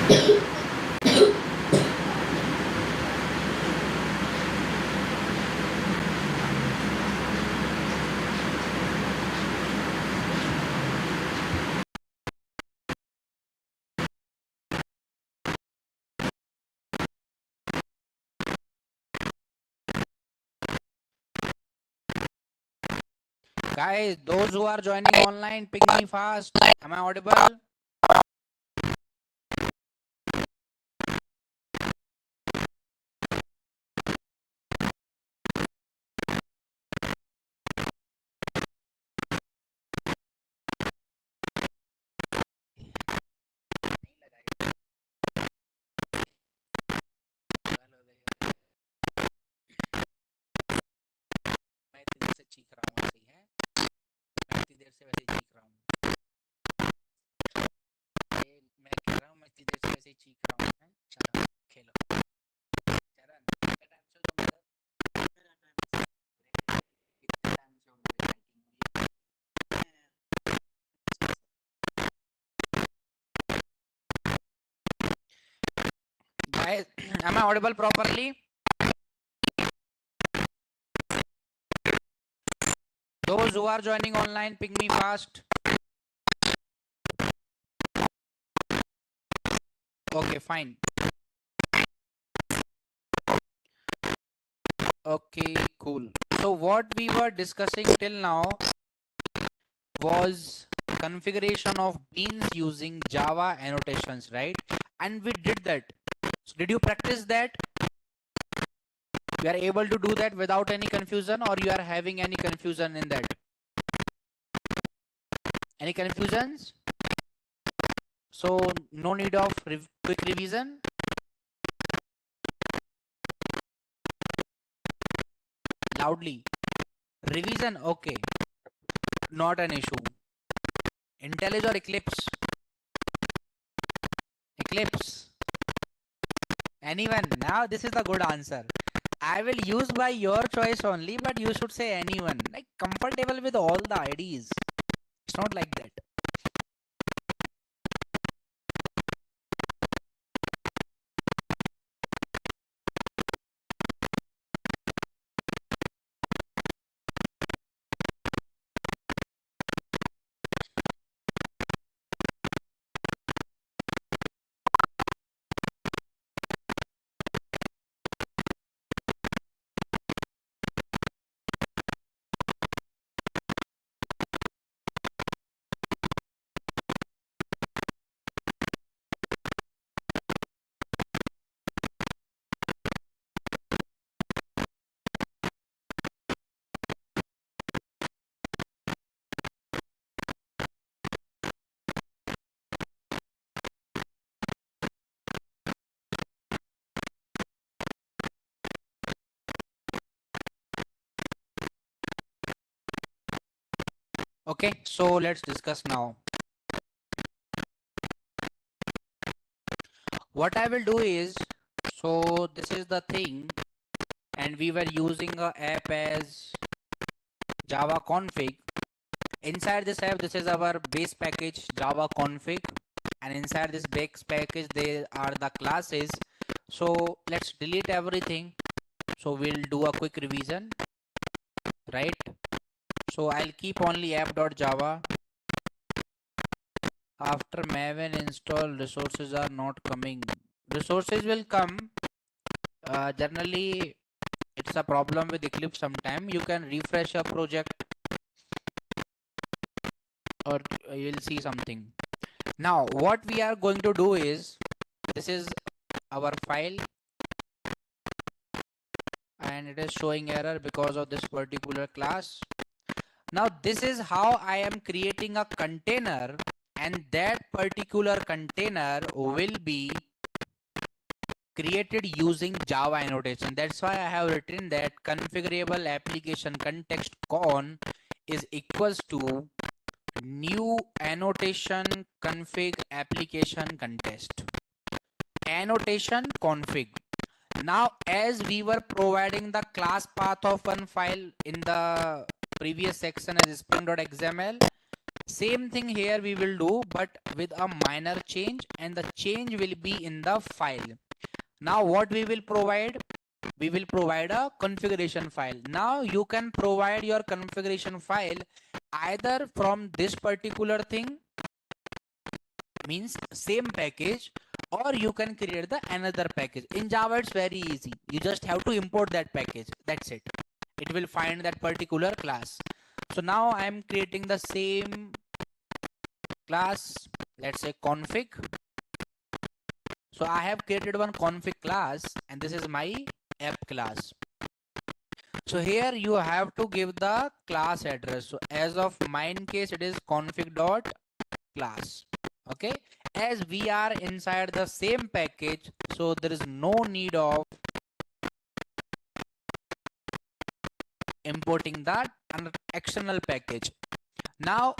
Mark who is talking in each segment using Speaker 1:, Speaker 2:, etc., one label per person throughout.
Speaker 1: Guys, those who are joining online, ping me fast. Am I audible? मैं इतनी देर से चीख रहा हूँ, ऐसे ही है। मैं इतनी देर से वैसे ही चीख रहा हूँ। मैं कह रहा हूँ, मैं इतनी देर से वैसे ही चीख रहा हूँ। चलो खेलो। चरण, कितने टाइम से तुम इधर? कितने टाइम से हो मेरी writing हुई? Guys, am I audible properly? Those who are joining online, ping me fast. Okay, fine. Okay, cool. So what we were discussing till now was configuration of beans using Java annotations, right? And we did that. So did you practice that? You are able to do that without any confusion, or you are having any confusion in that? Any confusions? So no need of quick revision. Loudly. Revision, okay. Not an issue. IntelliJ or Eclipse? Eclipse. Anyone? Now this is the good answer. I will use by your choice only, but you should say anyone. Like comfortable with all the IDs. It's not like that. Okay, so let's discuss now. What I will do is, so this is the thing, and we were using a app as Java config. Inside this app, this is our base package Java config, and inside this base package there are the classes. So let's delete everything. So we'll do a quick revision, right? So I'll keep only app.java. After Maven install, resources are not coming. Resources will come. Generally, it's a problem with Eclipse sometime. You can refresh your project or you'll see something. Now, what we are going to do is, this is our file and it is showing error because of this particular class. Now, this is how I am creating a container, and that particular container will be created using Java annotation. That's why I have written that configurable application context con is equals to new annotation config application context. Annotation config. Now, as we were providing the class path of one file in the previous section as spring.xml, Same thing here we will do, but with a minor change, and the change will be in the file. Now what we will provide? We will provide a configuration file. Now you can provide your configuration file either from this particular thing, means same package, or you can create the another package. In Java it's very easy. You just have to import that package. That's it. It will find that particular class. So now I am creating the same class, let's say config. So I have created one config class, and this is my app class. So here you have to give the class address. So as of mine case, it is config.class. Okay, as we are inside the same package, so there is no need of importing that external package. Now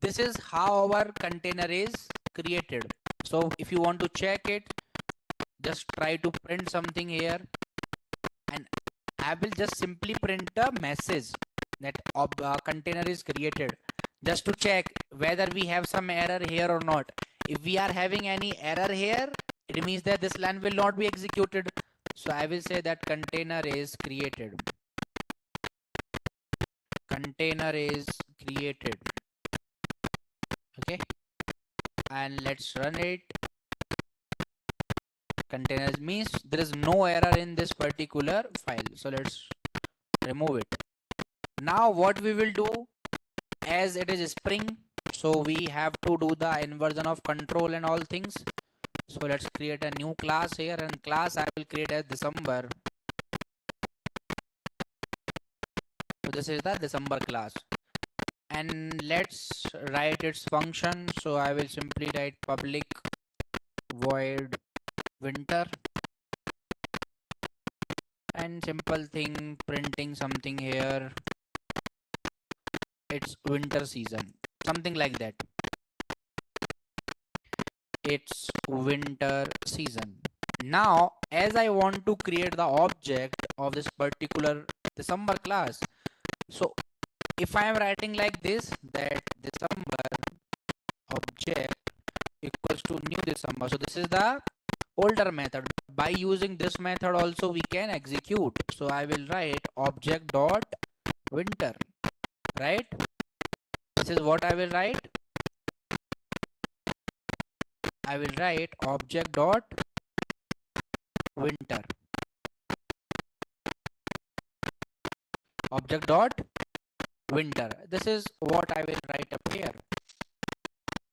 Speaker 1: this is how our container is created. So if you want to check it, just try to print something here, and I will just simply print a message that container is created, just to check whether we have some error here or not. If we are having any error here, it means that this line will not be executed. So I will say that container is created. Container is created. Okay, and let's run it. Containers means there is no error in this particular file. So let's remove it. Now what we will do, as it is Spring, so we have to do the inversion of control and all things. So let's create a new class here, and class I will create as December. So this is the December class, and let's write its function. So I will simply write public void winter, and simple thing, printing something here, it's winter season, something like that. It's winter season. Now as I want to create the object of this particular December class, so if I am writing like this, that December object equals to new December, so this is the older method. By using this method also we can execute. So I will write object dot winter, right? This is what I will write. I will write object dot winter. Object dot winter. This is what I will write up here.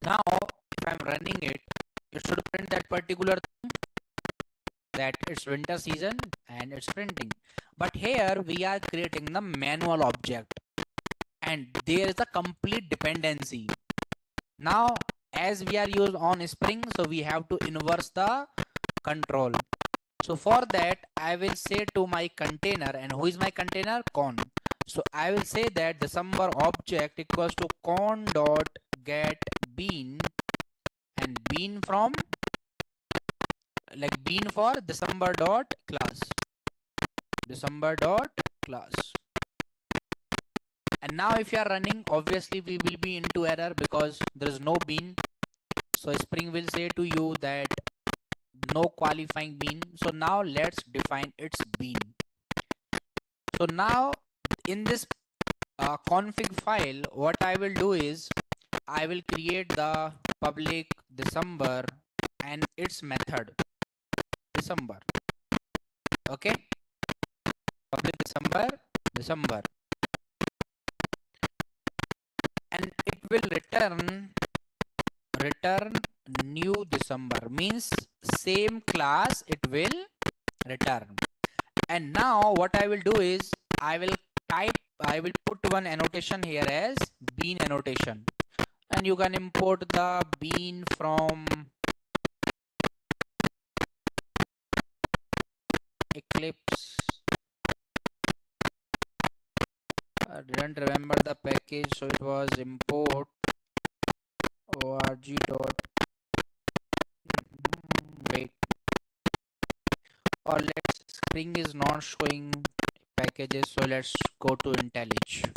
Speaker 1: Now if I'm running it, it should print that particular thing, that it's winter season, and it's printing. But here we are creating the manual object, and there is a complete dependency. Now as we are used on Spring, so we have to inverse the control. So for that I will say to my container, and who is my container? Con. So I will say that December object equals to con dot get bean, and bean from, like bean for December dot class. December dot class. And now if you are running, obviously we will be into error because there is no bean. So Spring will say to you that no qualifying bean. So now let's define its bean. So now in this config file, what I will do is I will create the public December and its method December. Okay, public December, and it will return new December, means same class it will return. And now what I will do is I will put one annotation here as bean annotation, and you can import the bean from Eclipse. I didn't remember the package, so it was import org dot wait, or let's Spring is not showing packages, so let's go to IntelliJ.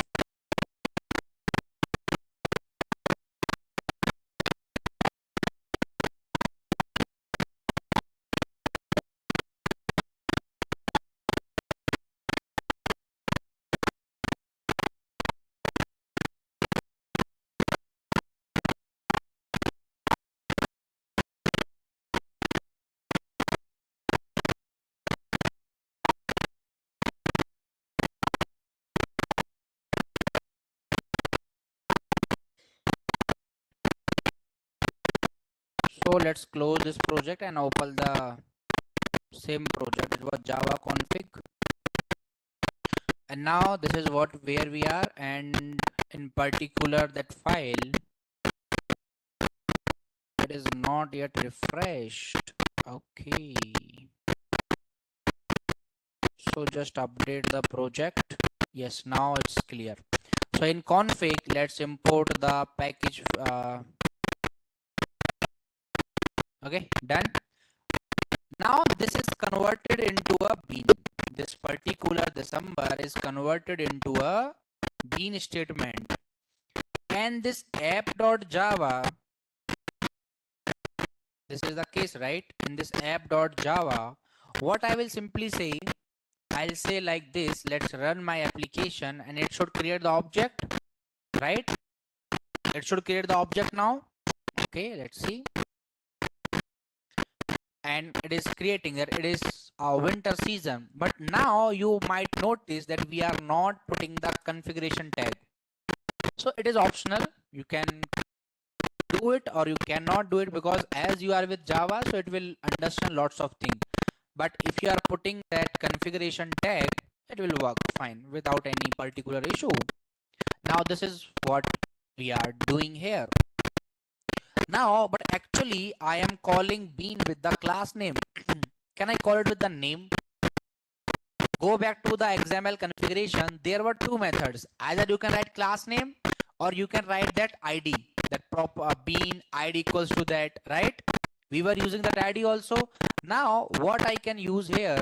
Speaker 1: let's close this project and open the same project. It was Java config, and now this is what where we are, and in particular that file, it is not yet refreshed. Okay, so just update the project. Yes, now it's clear. So in config, let's import the package. Okay, done. Now this is converted into a bean. This particular December is converted into a bean statement. And this app.java, this is the case, right? In this app.java, what I will simply say, I'll say like this, let's run my application and it should create the object, right? It should create the object now. Okay, let's see. And it is creating that it is a winter season. But now you might notice that we are not putting the configuration tag. So it is optional. You can do it or you cannot do it, because as you are with Java, so it will understand lots of things. But if you are putting that configuration tag, it will work fine without any particular issue. Now this is what we are doing here. Now, but actually I am calling bean with the class name. Can I call it with the name? Go back to the XML configuration. There were two methods. Either you can write class name or you can write that ID, that bean ID equals to that, right? We were using that ID also. Now what I can use here,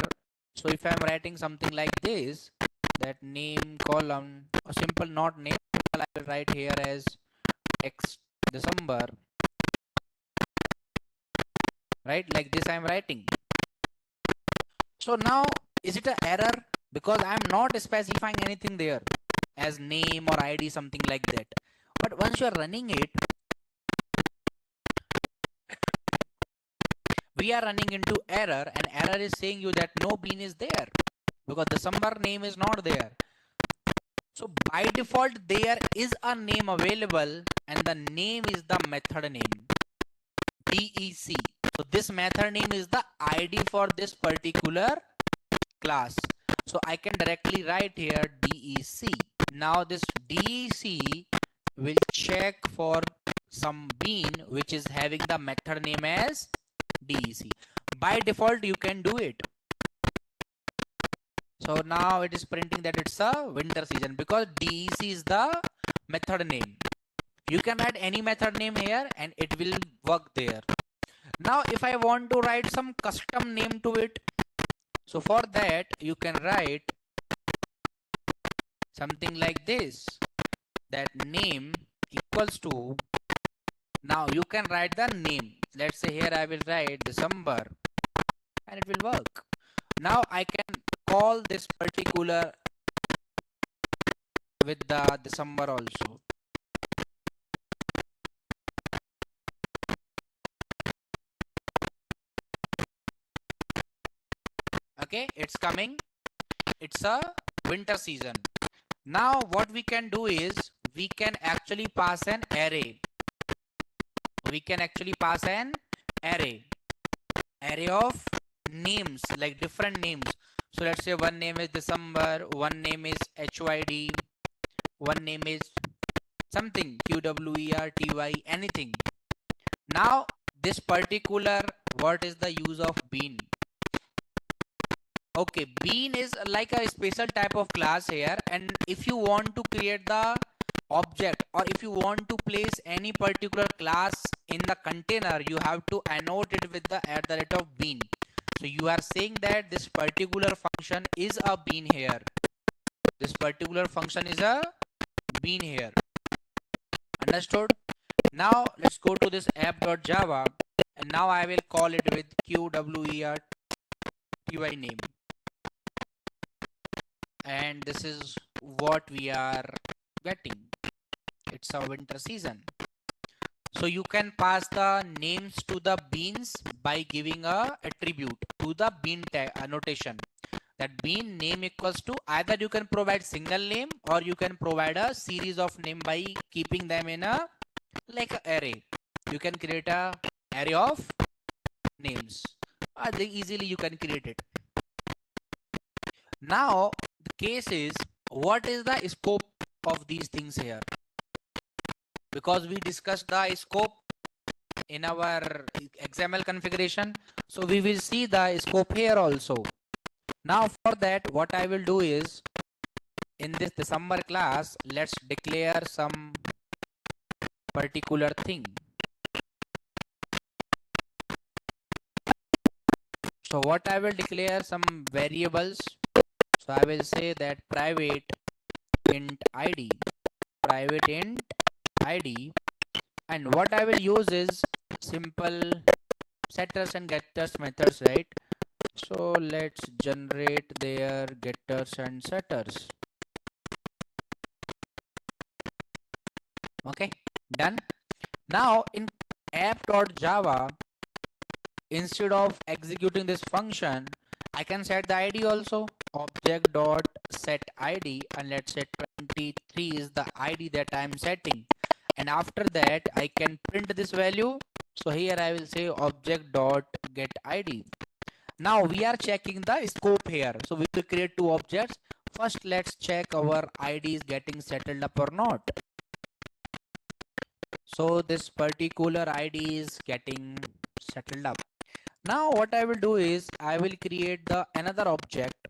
Speaker 1: so if I'm writing something like this, that name column, or simple not name, I will write here as X December, right? Like this I'm writing. So now is it an error? Because I'm not specifying anything there as name or ID, something like that. But once you are running it, we are running into error, and error is saying you that no bean is there because December name is not there. So by default there is a name available, and the name is the method name DEC. So this method name is the ID for this particular class. So I can directly write here DEC. Now this DEC will check for some bean which is having the method name as DEC. By default you can do it. So now it is printing that it's a winter season because DEC is the method name. You can write any method name here and it will work there. Now if I want to write some custom name to it, so for that you can write something like this, that name equals to, now you can write the name. Let's say here I will write December and it will work. Now I can call this particular with the December also. Okay, it's coming. It's a winter season. Now what we can do is we can actually pass an array. We can actually pass an array of names, like different names. So let's say one name is December, one name is HYD, one name is something QWERTY, anything. Now this particular, what is the use of bean? Okay, bean is like a special type of class here, and if you want to create the object or if you want to place any particular class in the container, you have to annotate it with the @bean. So you are saying that this particular function is a bean here. This particular function is a bean here. Understood? Now let's go to this app.java, and now I will call it with QWERTY name. And this is what we are getting. It's a winter season. So you can pass the names to the beans by giving a attribute to the bean tag annotation. That bean name equals to, either you can provide single name or you can provide a series of name by keeping them in a like a array. You can create a array of names. Easily you can create it. Now the case is, what is the scope of these things here? Because we discussed the scope in our XML configuration, so we will see the scope here also. Now for that, what I will do is, in this December class, let's declare some particular thing. So what I will declare some variables. So I will say that private int id, and what I will use is simple setters and getters methods, right? So let's generate their getters and setters. Okay, done. Now in app.java, instead of executing this function, I can set the ID also, object.setID, and let's say 23 is the ID that I am setting. And after that, I can print this value. So here I will say object.getID. Now we are checking the scope here. So we will create two objects. First, let's check our ID is getting settled up or not. So this particular ID is getting settled up. Now what I will do is, I will create the another object.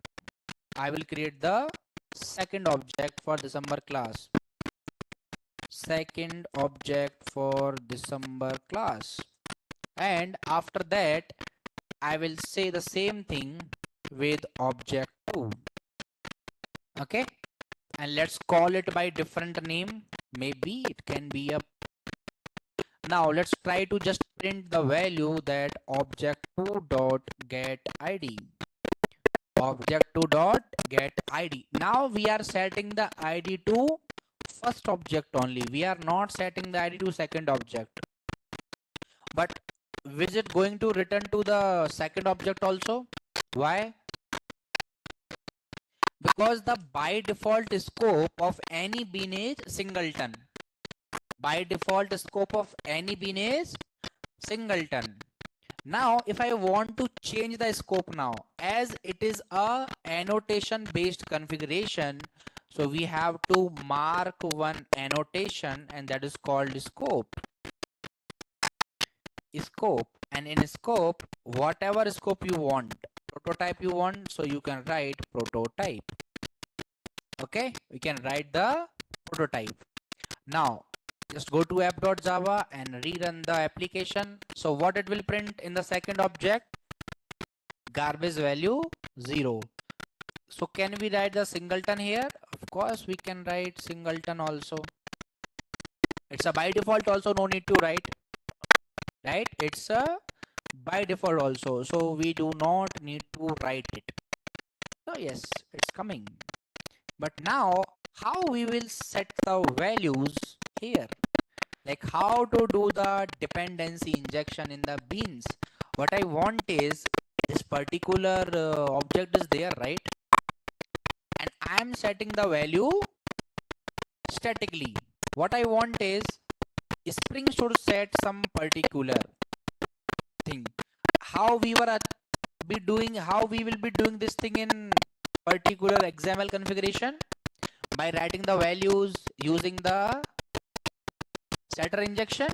Speaker 1: I will create the second object for December class. Second object for December class. And after that, I will say the same thing with object 2. Okay. And let's call it by different name. Maybe it can be a. Now let's try to just print the value that object2.getID. Object2.getID. Now we are setting the ID to first object only. We are not setting the ID to second object. But is it going to return to the second object also? Why? Because the by default scope of any bean is singleton. By default scope of any bean is singleton. Now if I want to change the scope now, as it is a annotation based configuration, so we have to mark one annotation, and that is called scope. And in scope, whatever scope you want, prototype you want, so you can write prototype. Okay, we can write the prototype. Now just go to app.java and rerun the application. So what it will print in the second object? Garbage value 0. So can we write the singleton here? Of course we can write singleton also. It's a by default also, no need to write, right? It's a by default also, so we do not need to write it. So yes, it's coming. But now how we will set the values here? Like how to do the dependency injection in the beans? What I want is, this particular object is there, right? And I am setting the value statically. What I want is, Spring should set some particular thing. How we will be doing this thing in particular XML configuration? By writing the values using the setter injection,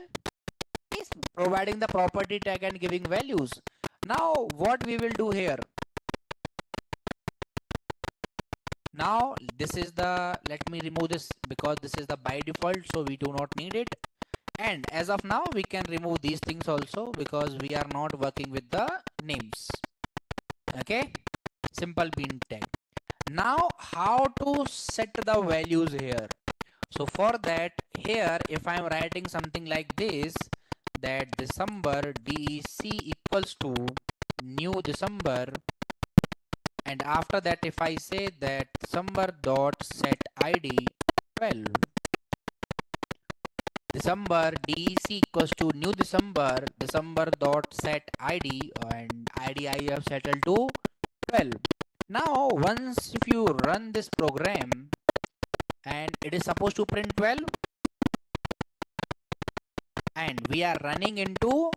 Speaker 1: is providing the property tag and giving values. Now what we will do here? Now this is the, let me remove this because this is the by default, so we do not need it. And as of now we can remove these things also because we are not working with the names. Okay, simple bean tag. Now how to set the values here? So for that, here if I am writing something like this, that December DEC equals to new December, and after that if I say that December dot set ID 12, December DEC equals to new December dot set ID, and ID I have settled to 12. Now once if you run this program, and it is supposed to print 12, and we are running into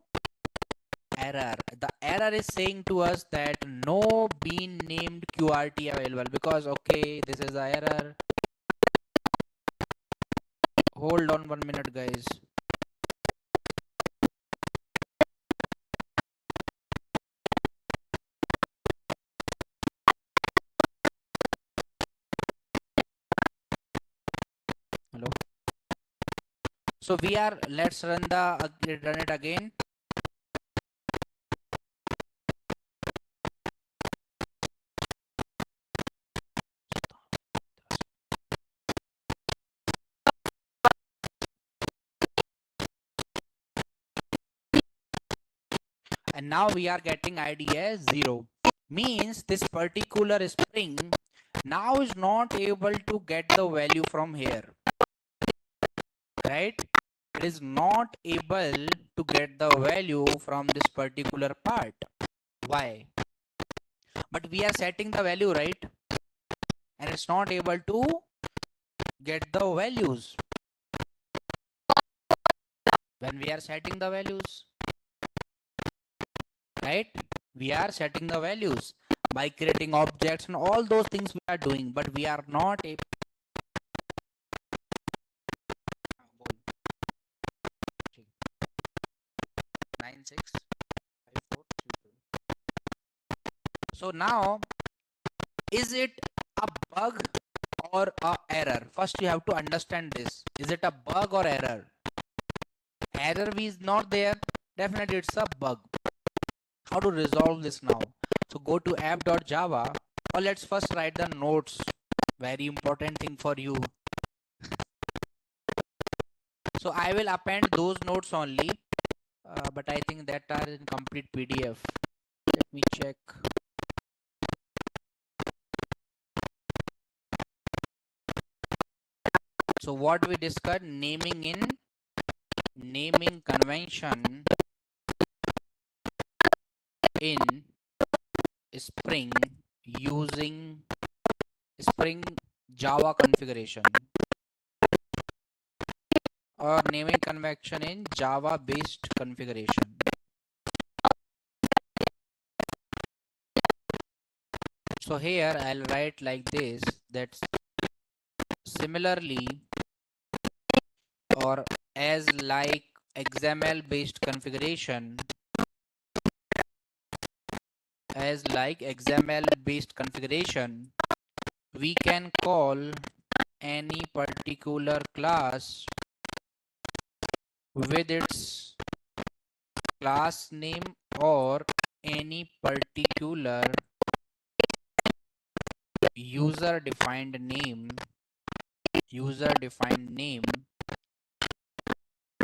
Speaker 1: error. The error is saying to us that no bean named QRT available, because okay, this is the error. Hold on 1 minute, guys. Hello. So let's run it again. And now we are getting ID as 0. Means this particular string now is not able to get the value from here. Right? It is not able to get the value from this particular part. Why? But we are setting the value, right? And it's not able to get the values when we are setting the values. Right? We are setting the values by creating objects and all those things we are doing, but we are not able. 965432. So now, is it a bug or a error? First you have to understand this. Is it a bug or error? Error is not there, definitely it's a bug. How to resolve this now? So go to app.java, or let's first write the notes. Very important thing for you. So I will append those notes only, but I think that are in complete PDF. Let me check. So what we discussed, naming convention in Spring using Spring Java configuration, or naming convention in Java based configuration. So here I'll write like this, that similarly, or as like XML based configuration, we can call any particular class with its class name or any particular user defined name.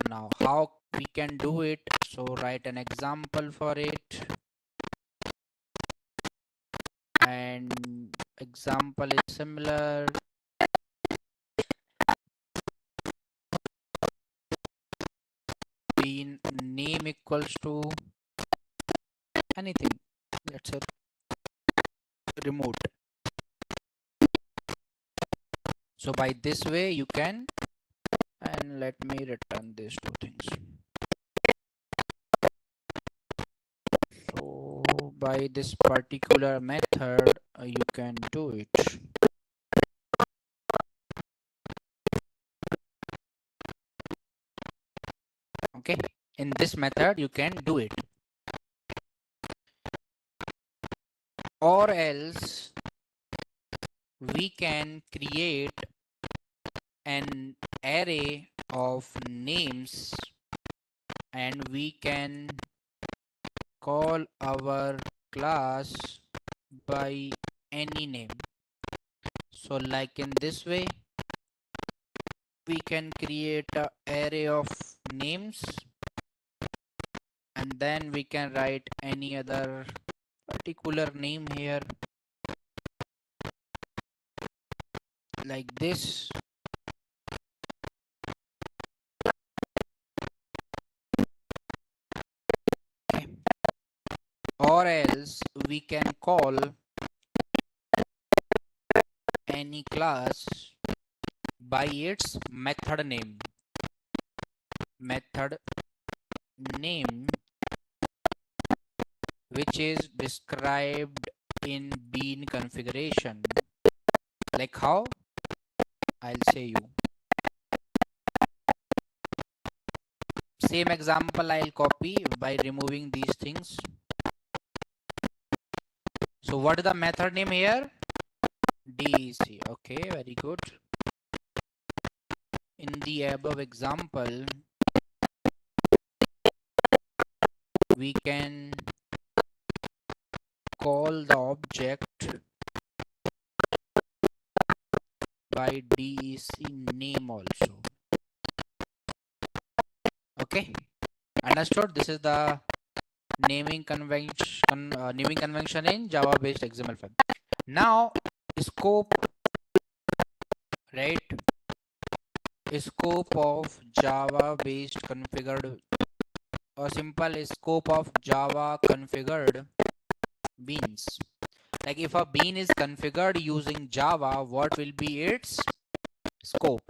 Speaker 1: Now how we can do it? So write an example for it, and example is similar. Bean name equals to anything, let's say remote. So by this way you can, and let me return these two things. So by this particular method you can do it. Okay, in this method you can do it, or else we can create an array of names and we can call our class by any name. So like in this way we can create an array of names, and then we can write any other particular name here like this. Okay. Or else we can call any class by its method name. which is described in bean configuration. Like how? I'll say you. Same example I'll copy by removing these things. So what is the method name here? DEC. Okay, very good. In the above example, we can call the object by DEC name also. Okay, understood? This is the naming convention in Java based XML file. Now scope, right? Scope of Java based configured, or simple scope of Java configured beans. Like if a bean is configured using Java, what will be its scope?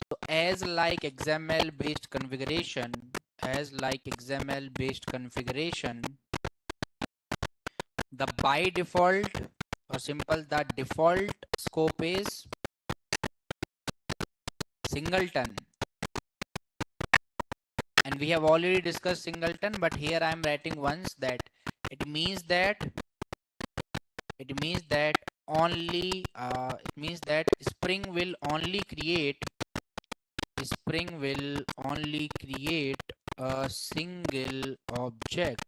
Speaker 1: So as like XML based configuration, the by default, or simple, the default scope is singleton, and we have already discussed singleton, but here I am writing once that it means that Spring will only create a single object.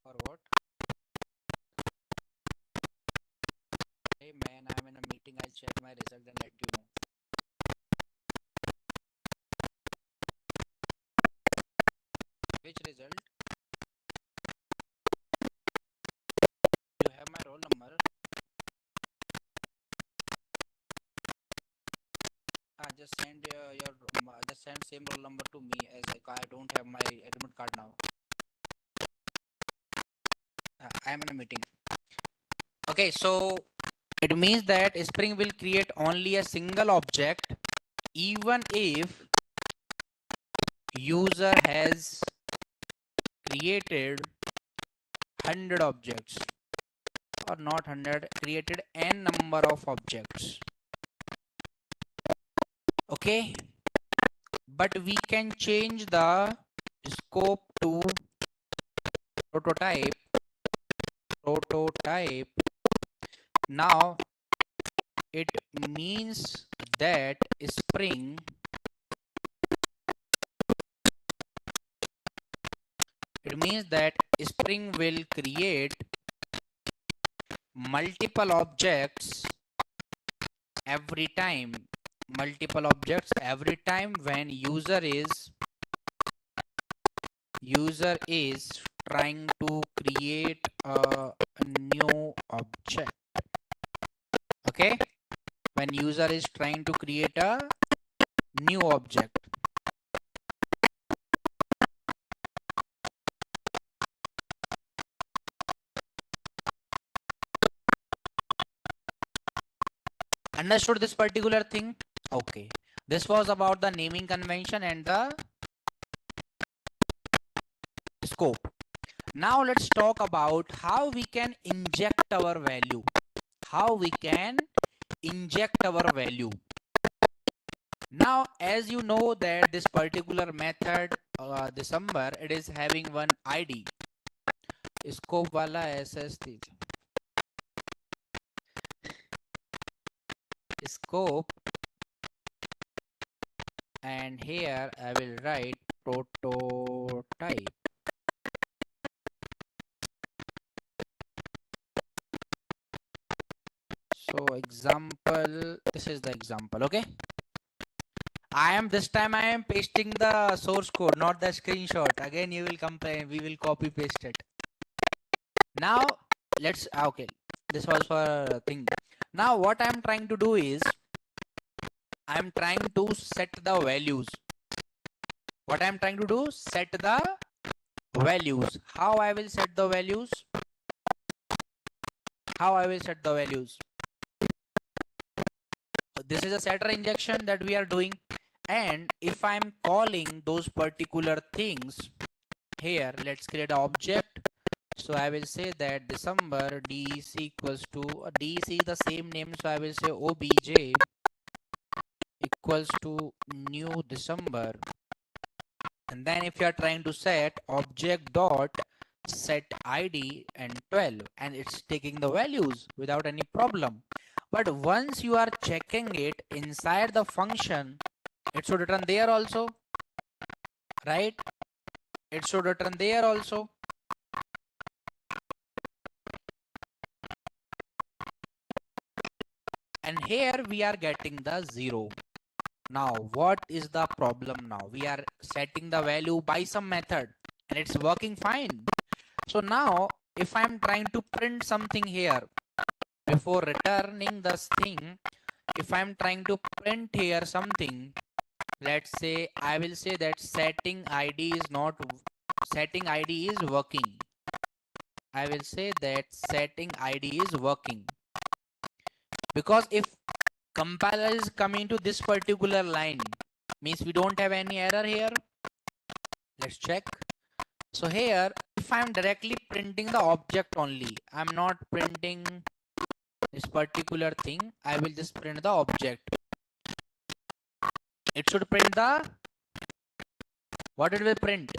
Speaker 1: Or what? Hey man, I'm in a meeting. I'll check my result and let you know. Which result? You have my roll number. Just send just send same roll number to me, as I don't have my admit card now. I am in a meeting. Okay, so it means that Spring will create only a single object even if user has created 100 objects, or not 100, created n number of objects. Okay, but we can change the scope to prototype. Now it means that Spring will create multiple objects every time when user is trying to create a new object. Okay, when user is trying to create a new object. Understood this particular thing? Okay, this was about the naming convention and the scope. Now let's talk about how we can inject our value. Now, as you know that this particular method, December, it is having one ID. Scope wala SS scope, and here I will write prototype. So example, this is the example. Okay, this time I am pasting the source code, not the screenshot. Again you will complain, we will copy paste it. Now let's, okay, this was for a thing. Now what I am trying to do is I am trying to set the values. Set the values. How I will set the values? this is a setter injection that we are doing. And if I'm calling those particular things here, let's create an object. So I will say that December dec equals to dec is the same name, so I will say obj equals to new December. And then if you are trying to set object dot set id and 12, and it's taking the values without any problem. But once you are checking it inside the function, it should return there also, right? It should return there also. And here we are getting the 0. Now what is the problem now? We are setting the value by some method and it's working fine. So now if I'm trying to print something here before returning this thing, if I'm trying to print here something, let's say I will say that setting id is working. I will say that setting id is working, because if compiler is coming to this particular line, means we don't have any error here. Let's check. So here if I'm directly printing the object only, I'm not printing this particular thing, I will just print the object. It should print the, what it will print?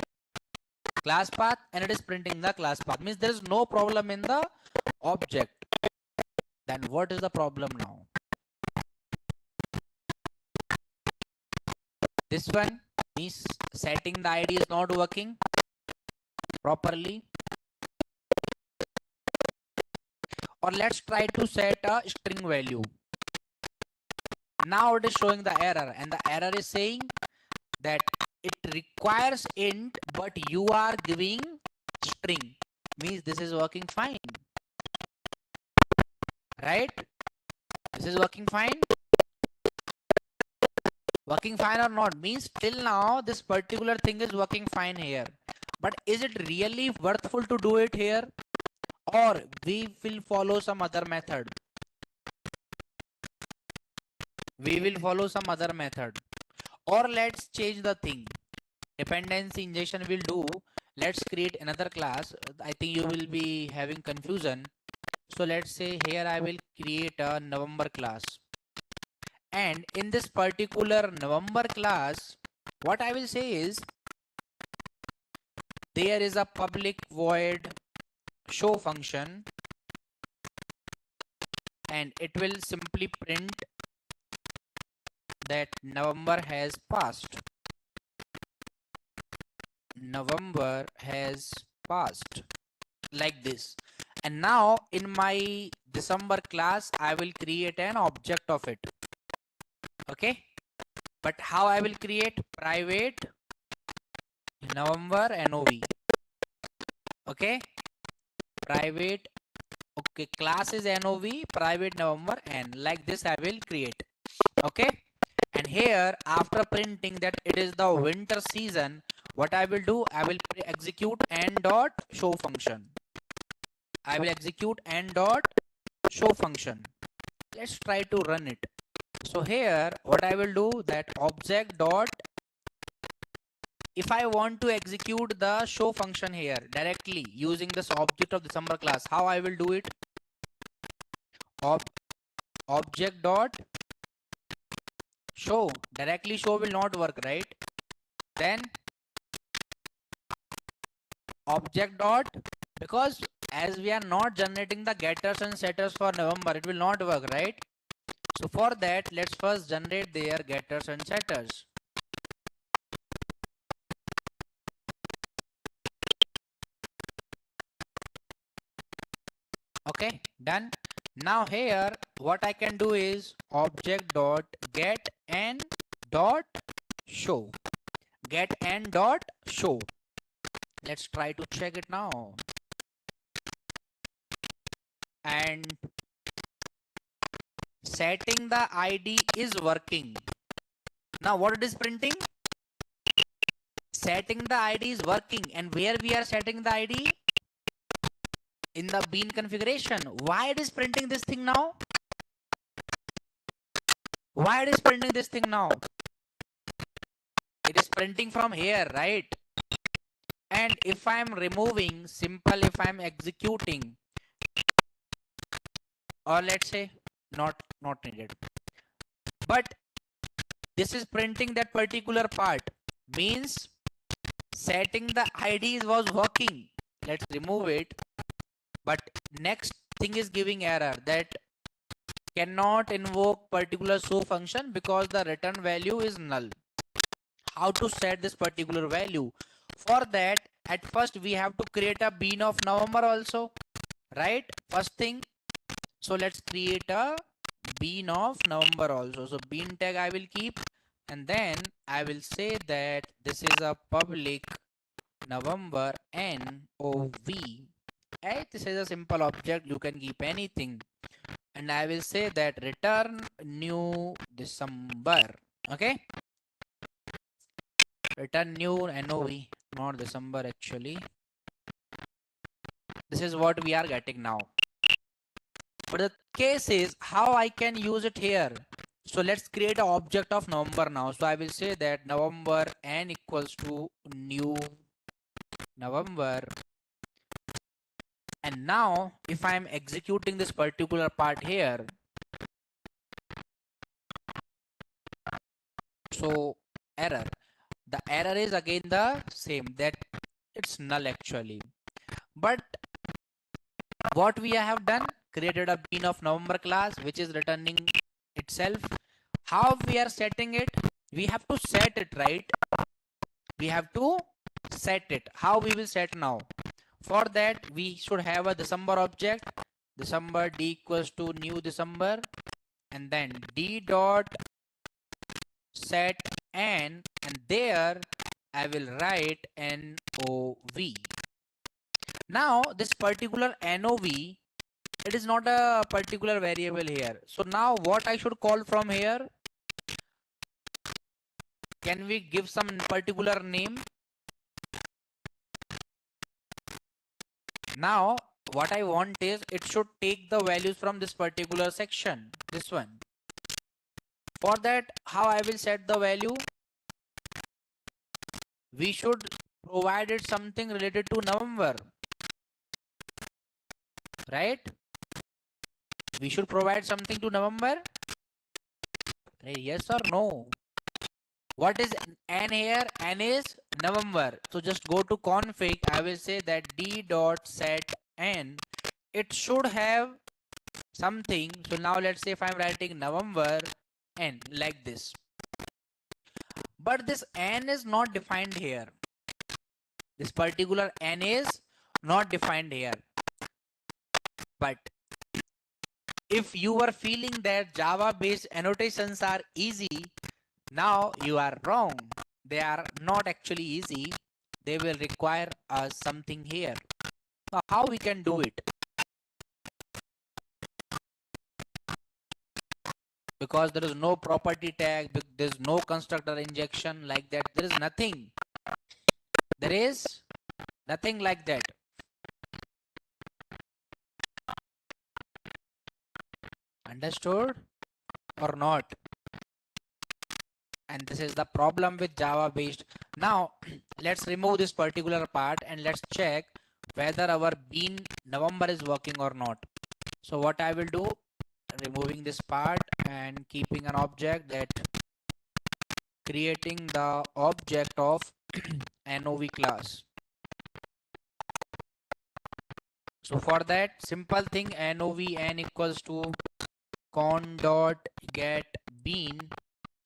Speaker 1: Class path, and it is printing the class path, means there is no problem in the object. Then what is the problem now? This one means setting the id is not working properly. Or let's try to set a string value. Now it is showing the error, and the error is saying that it requires int but you are giving string, means this is working fine, right? This is working fine. Working fine or not, means till now this particular thing is working fine here. But is it really worthful to do it here, or we will follow some other method? We will follow some other method, or let's change the thing. Dependency injection will do. Let's create another class. I think you will be having confusion. So let's say here I will create a November class. And in this particular November class, what I will say is there is a public void show function, and it will simply print that November has passed. November has passed, like this. And now in my December class, I will create an object of it. Okay, but how I will create? Private November NOV. Okay, private, okay, class is NOV, private November N, like this I will create. Okay, and here after printing that it is the winter season, what I will do? I will execute n dot show function. I will execute n dot show function. Let's try to run it. So here what I will do, that object dot, if I want to execute the show function here directly using this object of December class, how I will do it? Object dot show, directly show will not work, right? Then object dot, because as we are not generating the getters and setters for November, it will not work, right? So for that, let's first generate their getters and setters. Okay, done. Now here what I can do is object dot get and dot show. Get and dot show. Let's try to check it now. And setting the ID is working. Now what it is printing? Setting the ID is working. And where we are setting the ID? In the bean configuration. Why it is printing this thing now? Why it is printing this thing now? It is printing from here, right? And if I'm removing, simple, if I'm executing, or let's say not needed, but this is printing that particular part, means setting the IDs was working. Let's remove it. But next thing is giving error that cannot invoke particular show function because the return value is null. How to set this particular value? For that, at first we have to create a bean of November also, right? First thing. So let's create a bean of November also. So bean tag I will keep, and then I will say that this is a public November NOV. Right? This is a simple object. You can keep anything. And I will say that return new December. Okay. Return new NOV, not December actually. This is what we are getting now. But the case is how I can use it here. So let's create an object of November now. So I will say that November n equals to new November. And now if I'm executing this particular part here, so error. The error is again the same, that it's null actually. But what we have done, created a bean of November class which is returning itself. How we are setting it? We have to set it, right? We have to set it. How we will set now? For that we should have a December object. December d equals to new December, and then d dot set n, and there I will write NOV. Now this particular NOV, it is not a particular variable here. So now what I should call from here? Can we give some particular name? Now what I want is it should take the values from this particular section, this one. For that, how I will set the value? We should provide it something related to November, right? We should provide something to November. Yes or no? What is n here? N is November. So just go to config. I will say that d dot set n. It should have something. So now let's say if I'm writing November n like this. But this n is not defined here. This particular n is not defined here. But if you were feeling that Java based annotations are easy, now you are wrong. They are not actually easy. They will require us something here. Now how we can do it? Because there is no property tag, there is no constructor injection like that. There is nothing. There is nothing like that. Understood or not? And this is the problem with Java based. Now let's remove this particular part and let's check whether our bean November is working or not. So what I will do, removing this part and keeping an object, that creating the object of NOV class. So for that simple thing, NOV n equals to con dot get bean.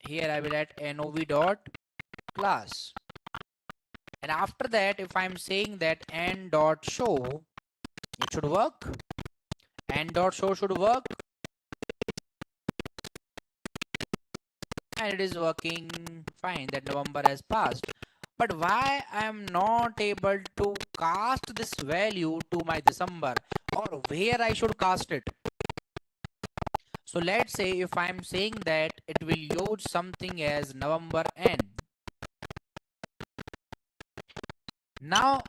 Speaker 1: Here I will add NOV dot class. And after that, if I'm saying that n dot show, it should work. N dot show should work. And it is working fine, that November has passed. But why I am not able to cast this value to my December, or where I should cast it? So let's say if I am saying that it will use something as November n. Now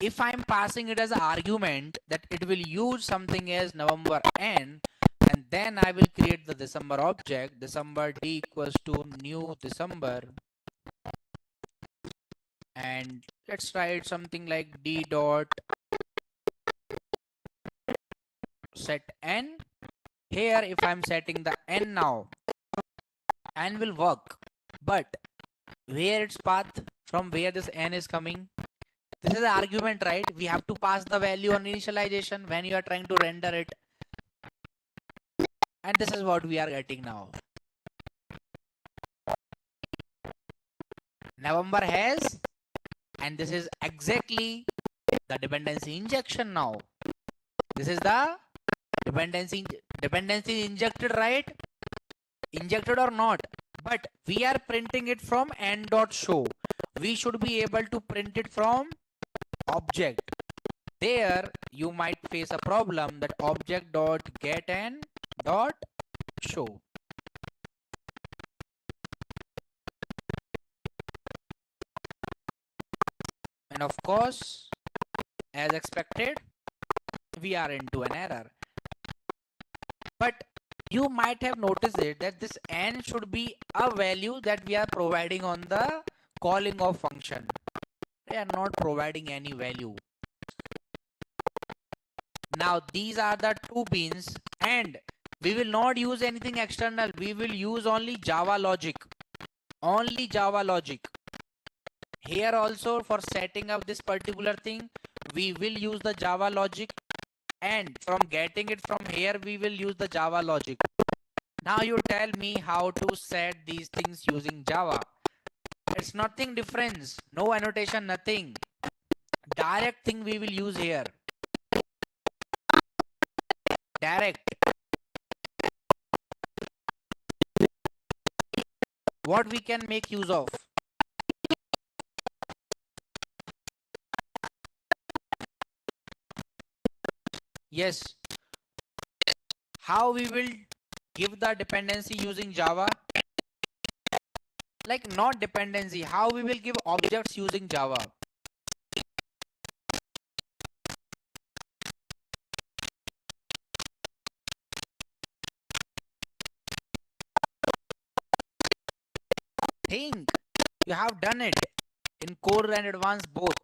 Speaker 1: if I am passing it as an argument that it will use something as November n, and Then I will create the December object, December d equals to new December, and let's write something like d dot set n. Here if I'm setting the n now, n will work, but where its path, from where this n is coming, this is the argument, right? We have to pass the value on initialization when you are trying to render it, and this is what we are getting now. November has, and this is exactly the dependency injection now. This is the dependency injected, right? Injected or not, but we are printing it from n.show. We should be able to print it from object. There you might face a problem that object dot get n dot show. And of course, as expected, we are into an error. But you might have noticed it that this n should be a value that we are providing on the calling of function. They are not providing any value. Now these are the two beans, and we will not use anything external. We will use only Java logic. Only Java logic. Here also for setting up this particular thing, we will use the Java logic, and from getting it from here, we will use the Java logic. Now you tell me how to set these things using Java. It's nothing different. No annotation, nothing. Direct thing we will use here. Direct. What we can make use of? Yes. How we will give the dependency using Java? Like not dependency, how we will give objects using Java? Think. You have done it in core and advanced both.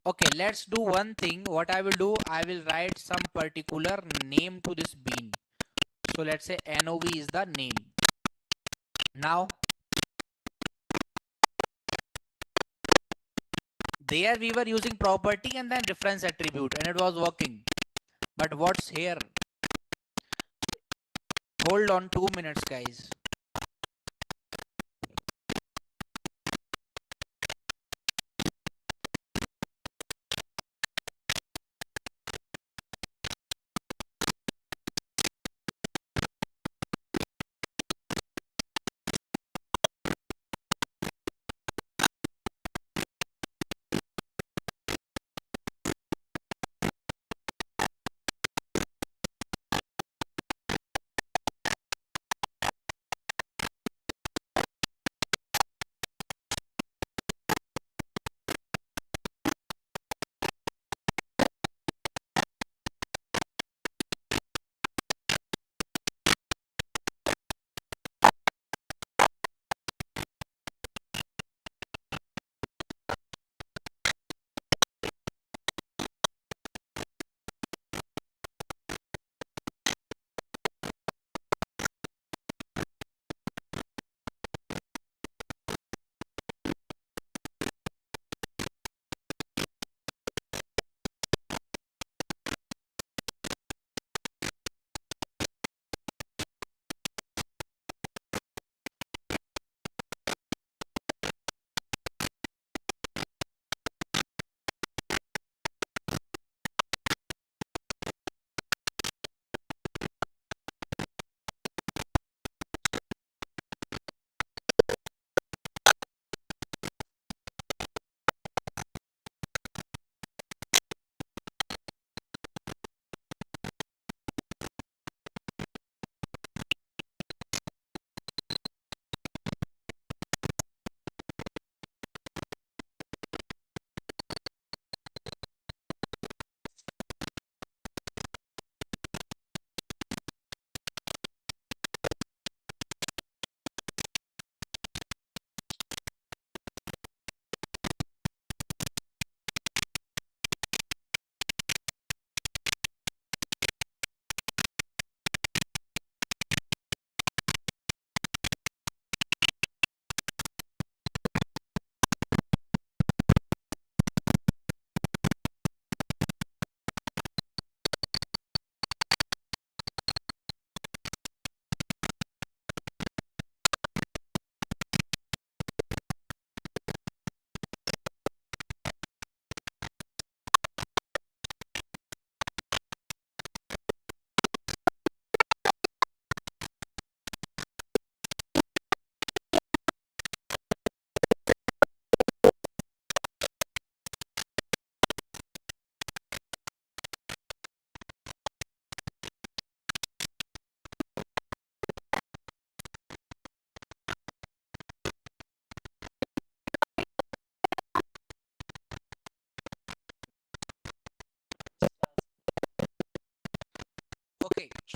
Speaker 1: Okay, let's do one thing. What I will do, I will write some particular name to this bean. So let's say NOV is the name. Now, there we were using property and then reference attribute, and it was working. But what's here? Hold on 2 minutes, guys.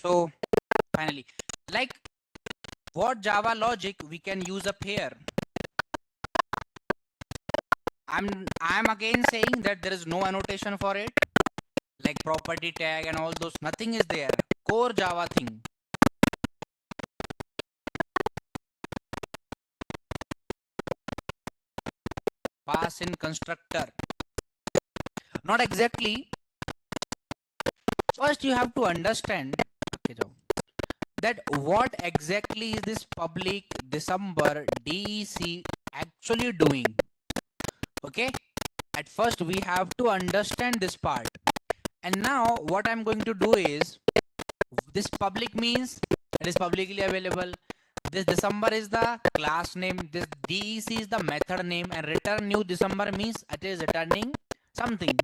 Speaker 1: So finally, like what Java logic we can use up here? I'm again saying that there is no annotation for it, like property tag and all those. Nothing is there. Core Java thing. Pass in constructor. Not exactly. First, you have to understand that what exactly is this public December DEC actually doing. Okay, at first we have to understand this part. And now what I'm going to do is, this public means it is publicly available. This December is the class name. This DEC is the method name, and return new December means it is returning something.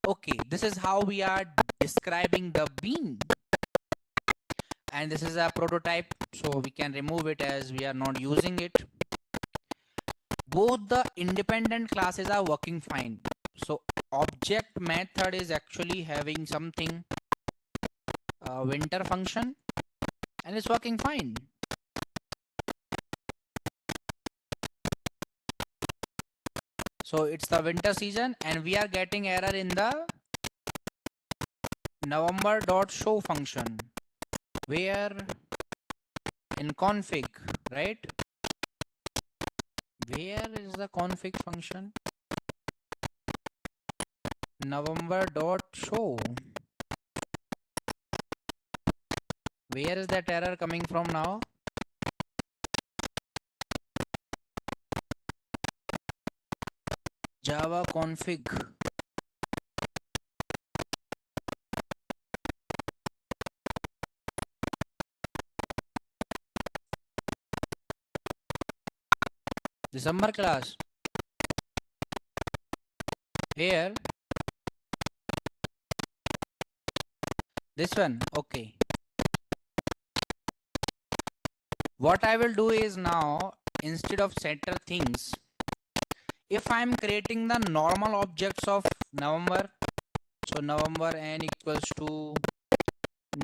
Speaker 1: Okay, this is how we are describing the bean. And this is a prototype, so we can remove it as we are not using it. Both the independent classes are working fine. So object method is actually having something winter function, and it's working fine. So it's the winter season, and we are getting error in the November.show function, where in config, right? Where is the config function? November.show. Where is that error coming from now? Java config. December class. Here. This one. Okay. What I will do is now, instead of center things, if I am creating the normal objects of November, so November n equals to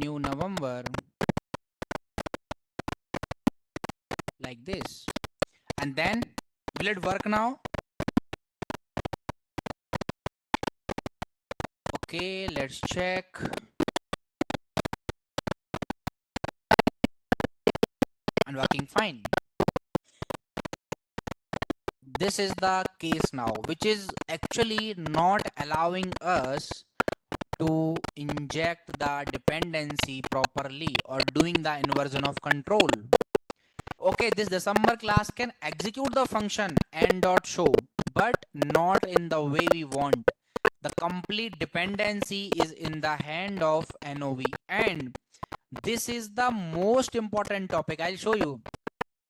Speaker 1: new November, like this, and then will it work now? Okay, let's check. And working fine. This is the case now, which is actually not allowing us to inject the dependency properly or doing the inversion of control. Okay, this December class can execute the function n.show, but not in the way we want. The complete dependency is in the hand of NOV, and this is the most important topic. I'll show you.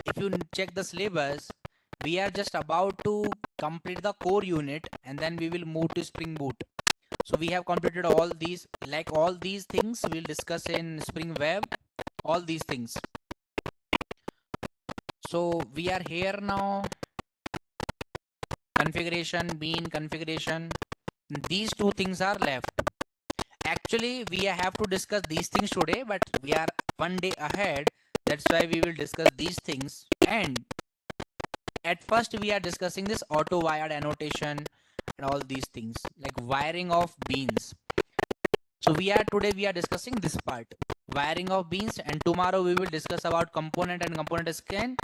Speaker 1: If you check the syllabus, we are just about to complete the core unit, and then we will move to Spring Boot. So we have completed all these, like all these things we'll discuss in Spring Web, all these things. So we are here now. Configuration, bean configuration. These two things are left. Actually, we have to discuss these things today, but we are one day ahead. That's why we will discuss these things. And at first, we are discussing this auto wired annotation and all these things, like wiring of beans. So today we are discussing this part, wiring of beans, and tomorrow we will discuss about component and component scan.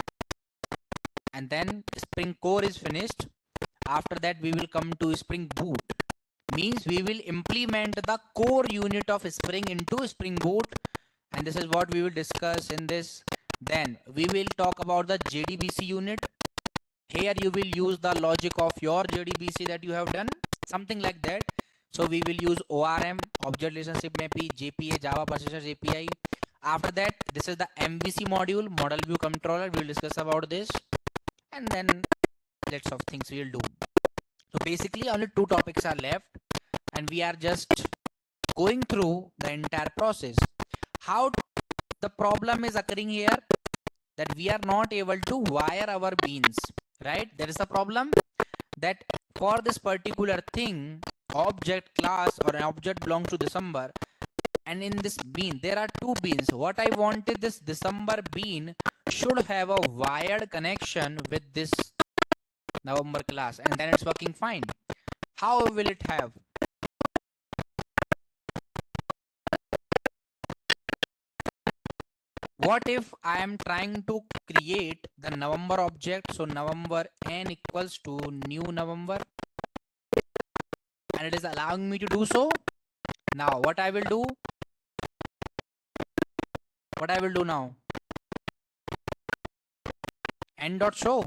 Speaker 1: And then Spring Core is finished. After that, we will come to Spring Boot. Means we will implement the core unit of Spring into Spring Boot, and this is what we will discuss in this. Then we will talk about the JDBC unit. Here you will use the logic of your JDBC that you have done, something like that. So we will use ORM, Object Relationship Mapping, JPA, Java Processor API. After that, this is the MVC module, Model View Controller. We will discuss about this, and then lots of things we will do. So basically only two topics are left, and we are just going through the entire process. How the problem is occurring here, that we are not able to wire our beans, right? There is a problem that for this particular thing, object class or an object belongs to December, And in this bean, there are two beans. What I wanted, this December bean should have a wired connection with this November class, and then it's working fine. How will it have? What if I am trying to create the November object? So November n equals to new November, and it is allowing me to do so. Now what I will do? What I will do now? N.show.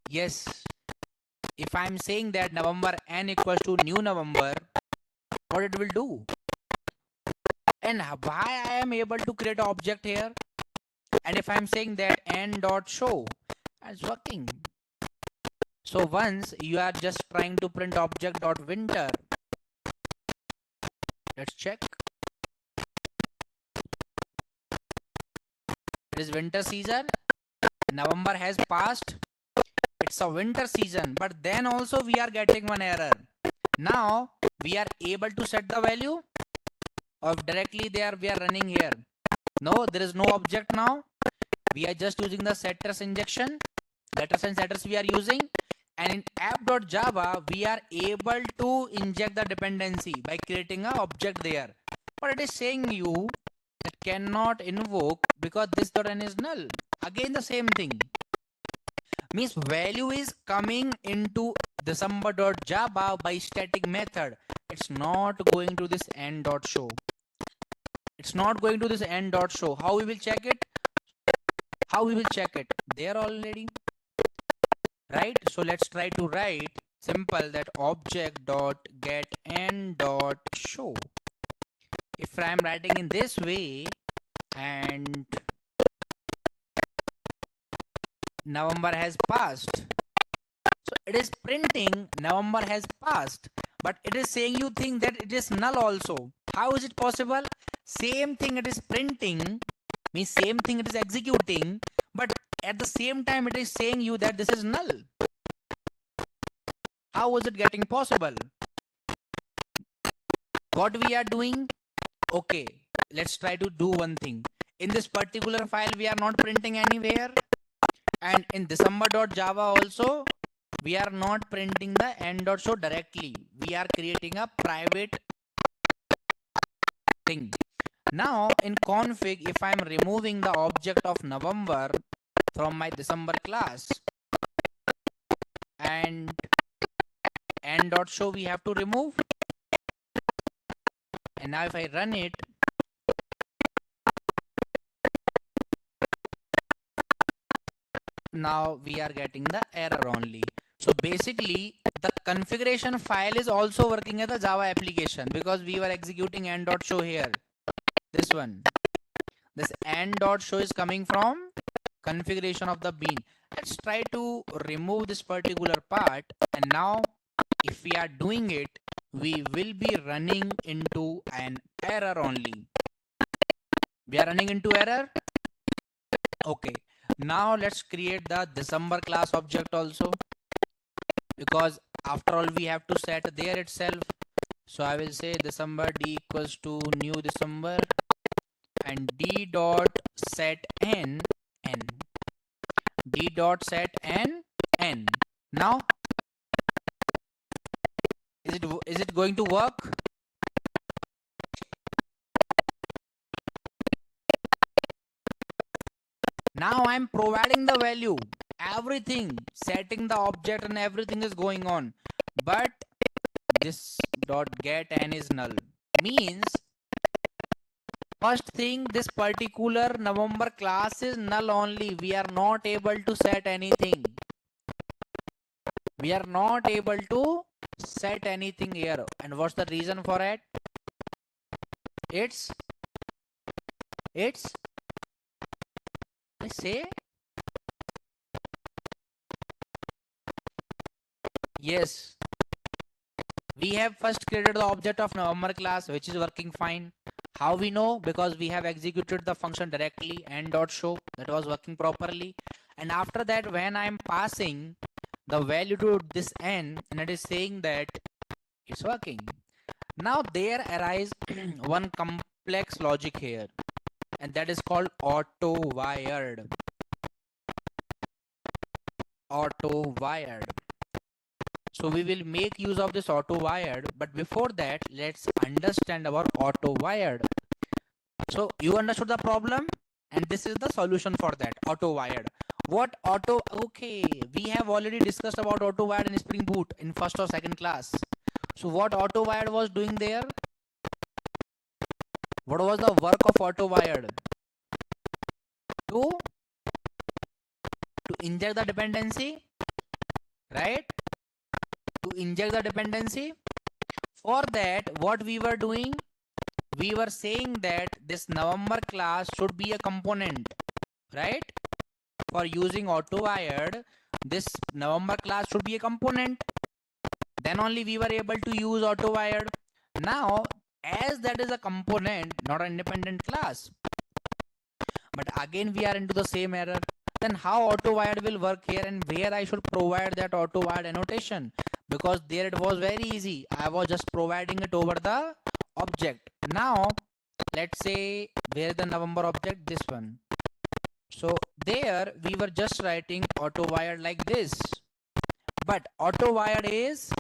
Speaker 1: Yes. If I am saying that November n equals to new November, what it will do? And why I am able to create an object here? And if I am saying that n.show, it's working. So once you are just trying to print object.winter, let's check. It is winter season. November has passed. It's a winter season, but then also we are getting one error. Now we are able to set the value, or directly there we are running here. No, there is no object now. We are just using the setters injection. Letters and setters we are using. And in app.java, we are able to inject the dependency by creating an object there. But it is saying you that cannot invoke because this.n is null. Again the same thing. Means value is coming into December.java by static method. It's not going to this n.show. It's not going to this n.show. How we will check it? How we will check it? There already. Right? So let's try to write simple that object.getN.show. If I am writing in this way and November has passed, so it is printing November has passed, but it is saying you think that it is null also. How is it possible? Same thing it is printing, means same thing it is executing, but at the same time it is saying you that this is null. How is it getting possible? What we are doing? Okay, let's try to do one thing. In this particular file we are not printing anywhere, and in December.java also we are not printing the n.show directly. We are creating a private thing. Now in config, if I am removing the object of November from my December class, and n.show we have to remove, and now if I run it, now we are getting the error only. So basically the configuration file is also working as a Java application because we were executing n.show here. This one, this n.show is coming from configuration of the bean. Let's try to remove this particular part, and now if we are doing it, we will be running into an error only. We are running into error. Okay, now let's create the December class object also, because after all we have to set there itself. So I will say December d equals to new December and d dot set n n. D dot set n n. Now is it going to work? Now I'm providing the value, everything, setting the object and everything is going on, but this dot get n is null. Means first thing, this particular November class is null only. We are not able to set anything. We are not able to set anything here. And what's the reason for it? It's I say yes. We have first created the object of November class, which is working fine. How we know? Because we have executed the function directly n.show, that was working properly. And after that, when I am passing the value to this n, and it is saying that it's working. Now there arise one complex logic here, and that is called auto-wired. Auto-wired. So we will make use of this auto-wired, but before that, let's understand about auto-wired. So you understood the problem, and this is the solution for that, auto-wired. Okay, we have already discussed about auto-wired in Spring Boot in first or second class. So what auto-wired was doing there? What was the work of auto-wired? To inject the dependency, right? To inject the dependency. For that, what we were doing, we were saying that this November class should be a component, right? For using auto-wired, this November class should be a component. Then only we were able to use auto-wired. Now, as that is a component, not an independent class, but again we are into the same error. Then how auto-wired will work here, and where I should provide that auto-wired annotation? Because there it was very easy. I was just providing it over the object. Now, let's say where the November object, this one. So there we were just writing auto-wired like this. But auto-wired is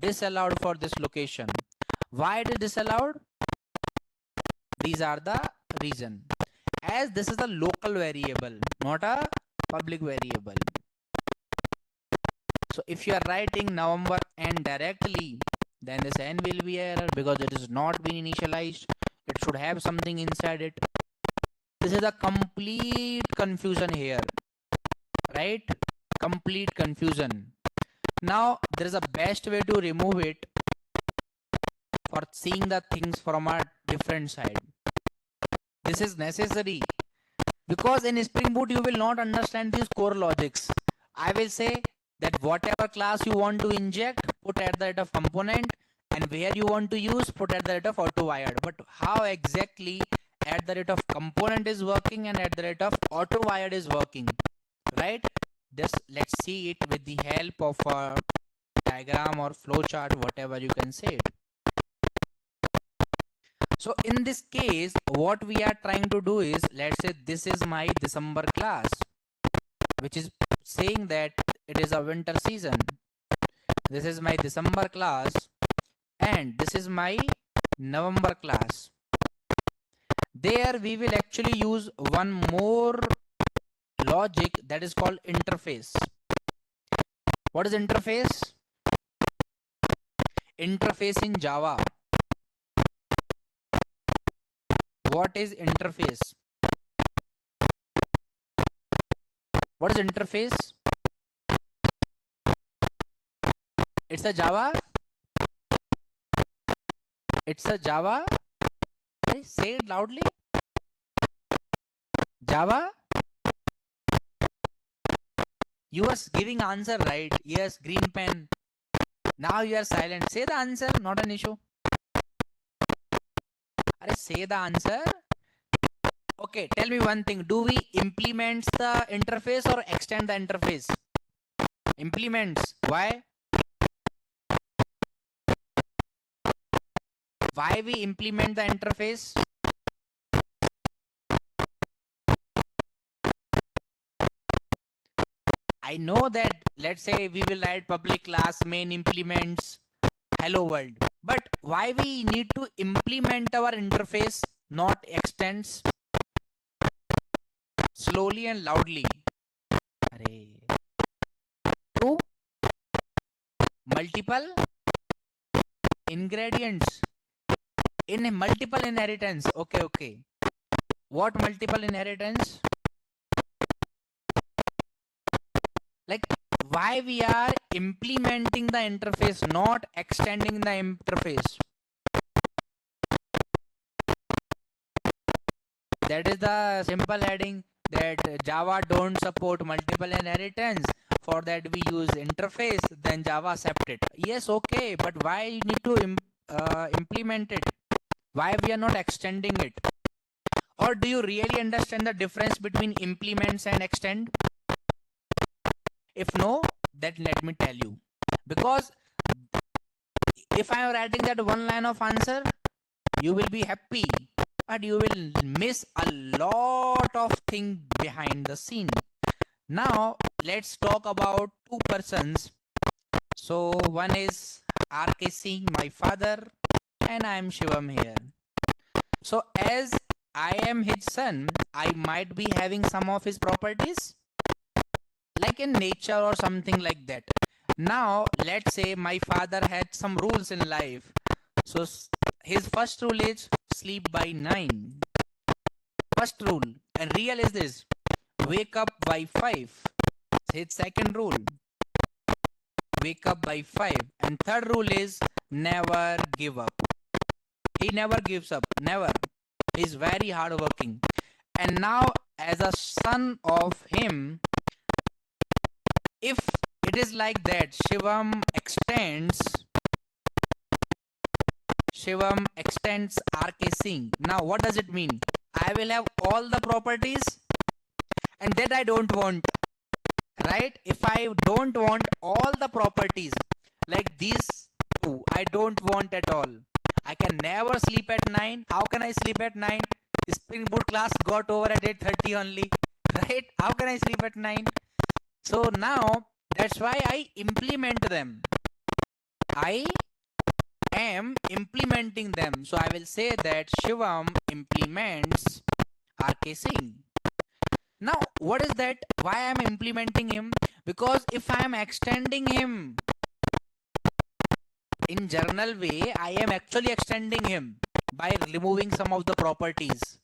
Speaker 1: disallowed for this location. Why it is disallowed? These are the reason. As this is a local variable, not a public variable. So if you are writing November n directly, then this n will be error because it is not been initialized. It should have something inside it. This is a complete confusion here, right? Complete confusion. Now there is a best way to remove it for seeing the things from a different side. This is necessary because in Spring Boot you will not understand these core logics. I will say that whatever class you want to inject, put at the rate of component, and where you want to use, put at the rate of auto-wired. But how exactly at the rate of component is working and at the rate of auto-wired is working, right? Just let's see it with the help of a diagram or flowchart, whatever you can say it. So in this case, what we are trying to do is, let's say this is my December class, which is saying that it is a winter season. This is my December class and this is my November class. There we will actually use one more logic that is called interface. What is interface? Interface in Java. What is interface? What is interface? It's a Java. It's a Java. Say it loudly. Java. You are giving answer, right? Yes, green pen. Now you are silent. Say the answer, not an issue. Say the answer. Okay, tell me one thing. Do we implement the interface or extend the interface? Implements. Why? Why we implement the interface? I know that, let's say we will write public class main implements hello world. But why we need to implement our interface, not extends? Slowly and loudly. To multiple ingredients in a multiple inheritance. Okay. What multiple inheritance? Like why we are implementing the interface, not extending the interface. That is the simple heading, that Java don't support multiple inheritance. For that we use interface, then Java accept it. Yes, okay, but why you need to implement it? Why we are not extending it? Or do you really understand the difference between implements and extend? If no, then let me tell you. Because If I am writing that one line of answer, you will be happy, but you will miss a lot of things behind the scene. Now let's talk about two persons. So one is RK Singh, my father, and I am Shivam here. So as I am his son, I might be having some of his properties, like in nature or something like that. Now let's say my father had some rules in life. So his first rule is sleep by 9. First rule. And real is this: wake up by 5. His second rule: wake up by 5. And third rule is never give up. He never gives up. Never. He's very hardworking. And now, as a son of him, if it is like that, Shivam extends RK Singh. Now, what does it mean? I will have all the properties, and that I don't want, right? If I don't want all the properties, like these two, I don't want at all. I can never sleep at 9. How can I sleep at 9? Spring Boot class got over at 8:30 only, right? How can I sleep at 9? So now, that's why I implement them. I am implementing them. So I will say that Shivam implements RK Singh. Now, what is that? Why I am implementing him? Because if I am extending him in general way, I am actually extending him by removing some of the properties.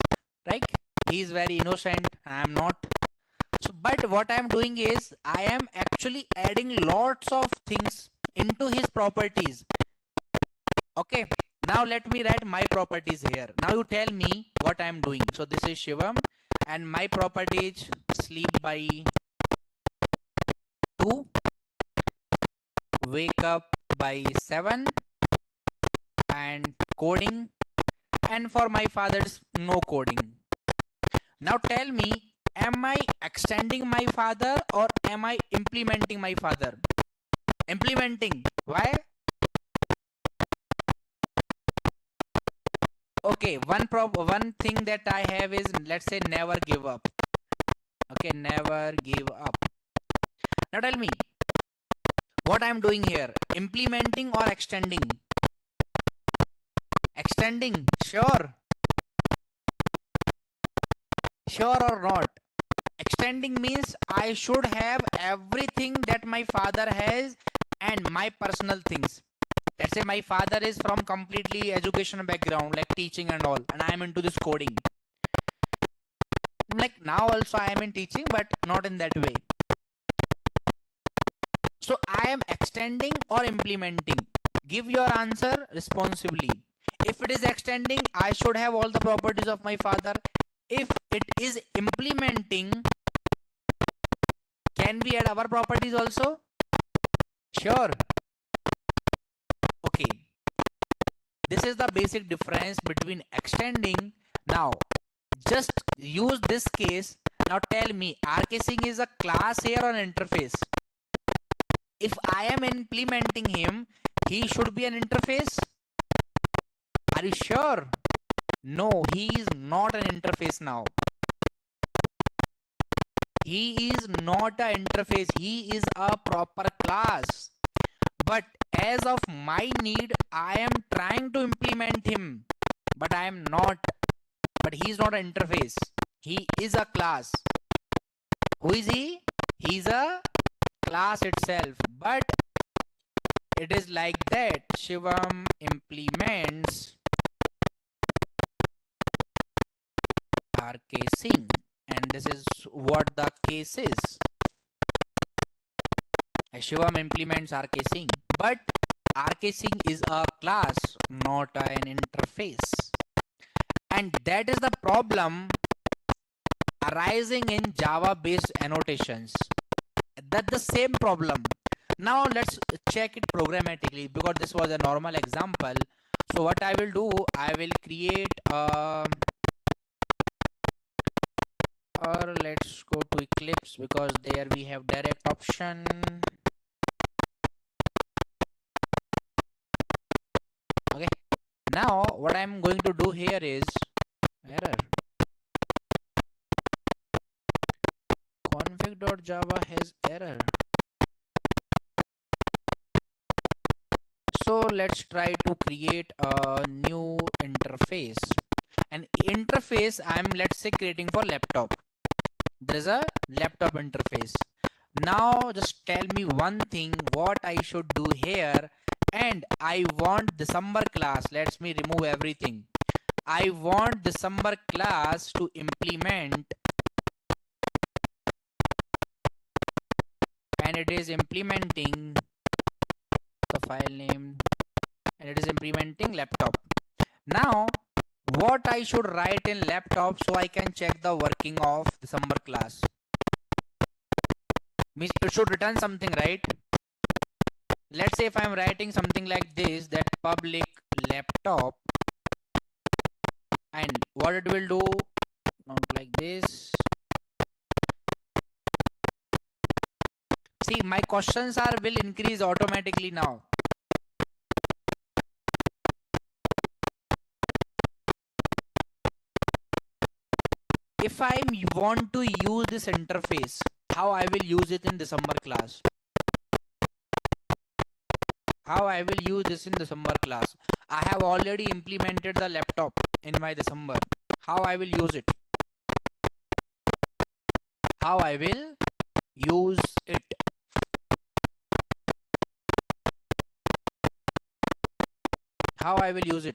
Speaker 1: Right? He is very innocent. I am not. So, but what I am doing is I am actually adding lots of things into his properties. Okay. Now let me write my properties here. Now you tell me what I am doing. So this is Shivam, and my properties: sleep by 2, wake up by 7, and coding. And for my father's, no coding. Now tell me, am I extending my father or am I implementing my father? Implementing. Why? Okay, one thing that I have is, let's say, never give up. Okay, never give up. Now tell me what I'm doing here: implementing or extending? Extending. Sure or not? Extending means I should have everything that my father has and my personal things. Let's say my father is from completely education background, like teaching and all, and I am into this coding. Like now also I am in teaching, but not in that way. So I am extending or implementing? Give your answer responsibly. If it is extending, I should have all the properties of my father. If it is implementing, can we add our properties also? Sure. Okay. This is the basic difference between extending. Now, just use this case. Now tell me, RK Singh is a class here or an interface? If I am implementing him, he should be an interface. Are you sure? No, he is not an interface now. He is not an interface. He is a proper class. But as of my need, I am trying to implement him. But I am not. But he is not an interface. He is a class. Who is he? He is a class itself. But it is like that. Shivam implements RK Singh. And this is what the case is. Shivam implements RK Singh. But RK Singh is a class, not an interface. And that is the problem arising in Java-based annotations. That's the same problem. Now let's check it programmatically, because this was a normal example. So what I will do, I will create or let's go to Eclipse, because there we have direct option. Now what I'm going to do here is error config.java has error. So let's try to create a new interface. An interface I'm, let's say, creating for laptop. There is a laptop interface. Now just tell me one thing what I should do here, and I want December class. Let me remove everything. I want December class to implement, and it is implementing the file name, and it is implementing laptop. Now what I should write in laptop so I can check the working of December class? Means it should return something, right? Let's say if I'm writing something like this, that public laptop, and what it will do, not like this. See, my questions are will increase automatically now. If I want to use this interface, how I will use it in December class? How I will use this in December class? I have already implemented the laptop in my December. How I will use it? How I will use it? How I will use it?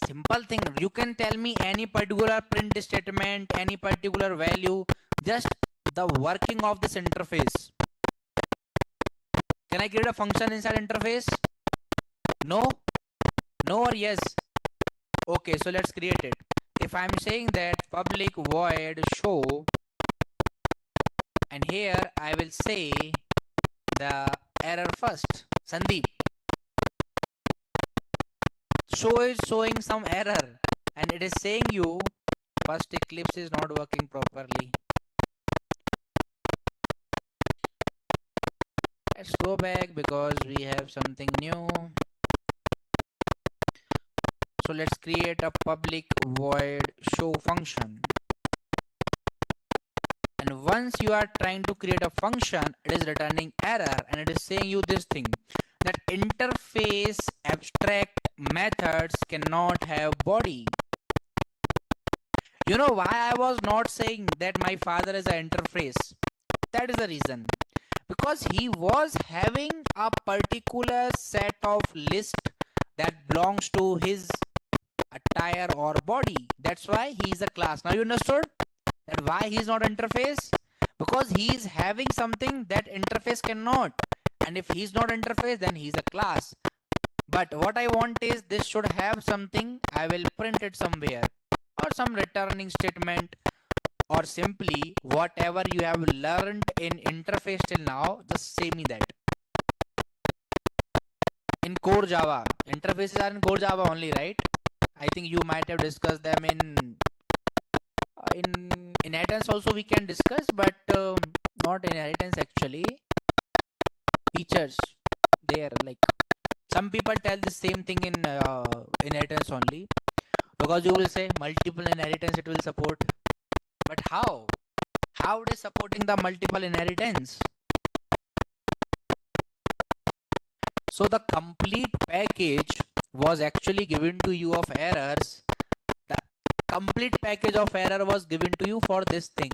Speaker 1: Simple thing. You can tell me any particular print statement, any particular value, just the working of this interface. Can I create a function inside interface? No? No or yes? Okay, so let's create it. If I'm saying that public void show, and here I will say the error first, Sandeep. Show is showing some error, and it is saying you first Eclipse is not working properly. Let's go back because we have something new. So let's create a public void show function. And once you are trying to create a function, it is returning error, and it is saying you this thing, that interface abstract methods cannot have body. You know why I was not saying that my father is an interface? That is the reason. Because he was having a particular set of list that belongs to his attire or body. That's why he is a class. Now you understood that why he is not interface? Because he is having something that interface cannot. And if he is not interface, then he is a class. But what I want is this should have something. I will print it somewhere, or some returning statement, or simply whatever you have learned in interface till now, just say me that. In core Java, interfaces are in core Java only, right? I think you might have discussed them in inheritance also we can discuss, but not inheritance actually. Features there, like some people tell the same thing in inheritance only, because you will say multiple inheritance it will support. But how it is supporting the multiple inheritance? So the complete package was actually given to you of errors. The complete package of error was given to you for this thing,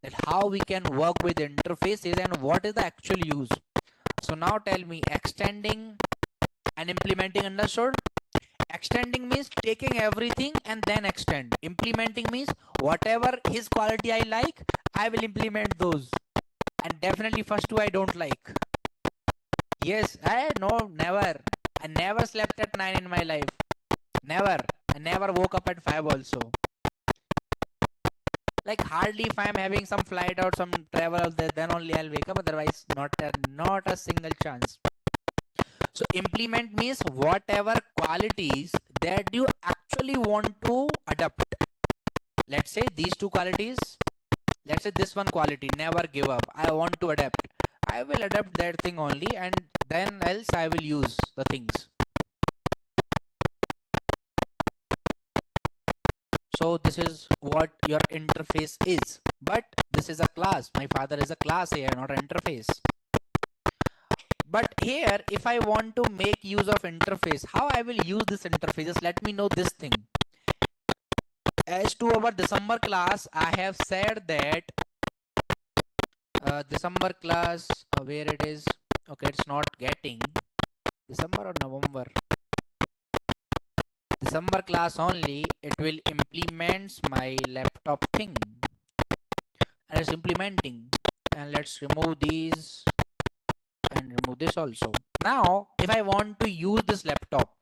Speaker 1: that how we can work with interfaces and what is the actual use. So now tell me, extending and implementing, understood? Extending means taking everything and then extend. Implementing means whatever his quality I like, I will implement those. And definitely first two I don't like. Yes, no, never. I never slept at 9 in my life. Never. I never woke up at 5 also. Like hardly if I'm having some flight or some travel out there, then only I'll wake up. Otherwise, not a single chance. So implement means whatever qualities that you actually want to adapt, let's say these two qualities, let's say this one quality, never give up, I want to adapt, I will adapt that thing only, and then else I will use the things. So this is what your interface is, but this is a class. My father is a class here, not an interface. But here, if I want to make use of interface, how I will use this interface? Just let me know this thing. As to our December class, I have said that December class, where it is, okay, it's not getting December or November. December class only, it will implement my laptop thing, and it's implementing. And let's remove these and remove this also. Now, if I want to use this laptop,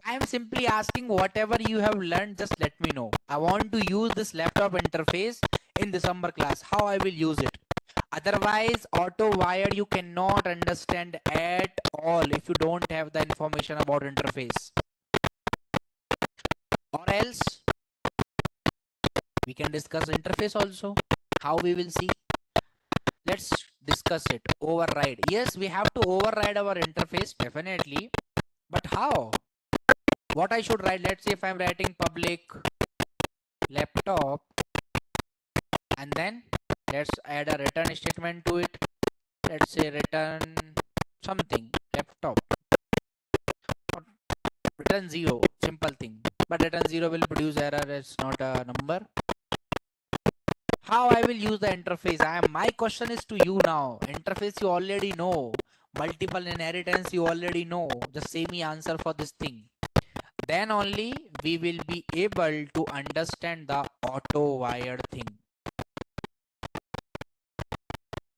Speaker 1: I am simply asking whatever you have learned, just let me know. I want to use this laptop interface in December class. How I will use it? Otherwise, auto wired you cannot understand at all if you don't have the information about interface. Or else, we can discuss interface also. How we will see? Let's discuss it. Override. Yes, we have to override our interface, definitely. But how? What I should write? Let's say if I'm writing public laptop, and then let's add a return statement to it. Let's say return something, laptop, or return 0, simple thing. But return 0 will produce error, it's not a number. How I will use the interface? My question is to you now. Interface you already know. Multiple inheritance you already know. Just say me answer for this thing. Then only we will be able to understand the auto wired thing.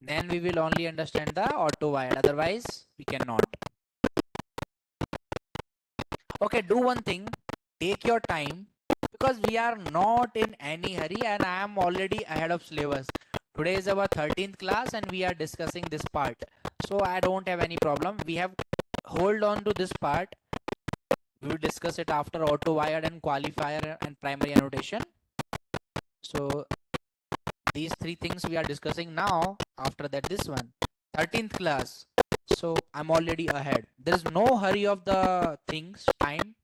Speaker 1: Then we will only understand the auto wired. Otherwise, we cannot. Okay, do one thing. Take your time, because we are not in any hurry and I am already ahead of syllabus. Today is our 13th class and we are discussing this part. So I don't have any problem. We have hold on to this part. We will discuss it after auto wired and qualifier and primary annotation. So these three things we are discussing now. After that, this one, 13th class. So I'm already ahead. There is no hurry of the things, time.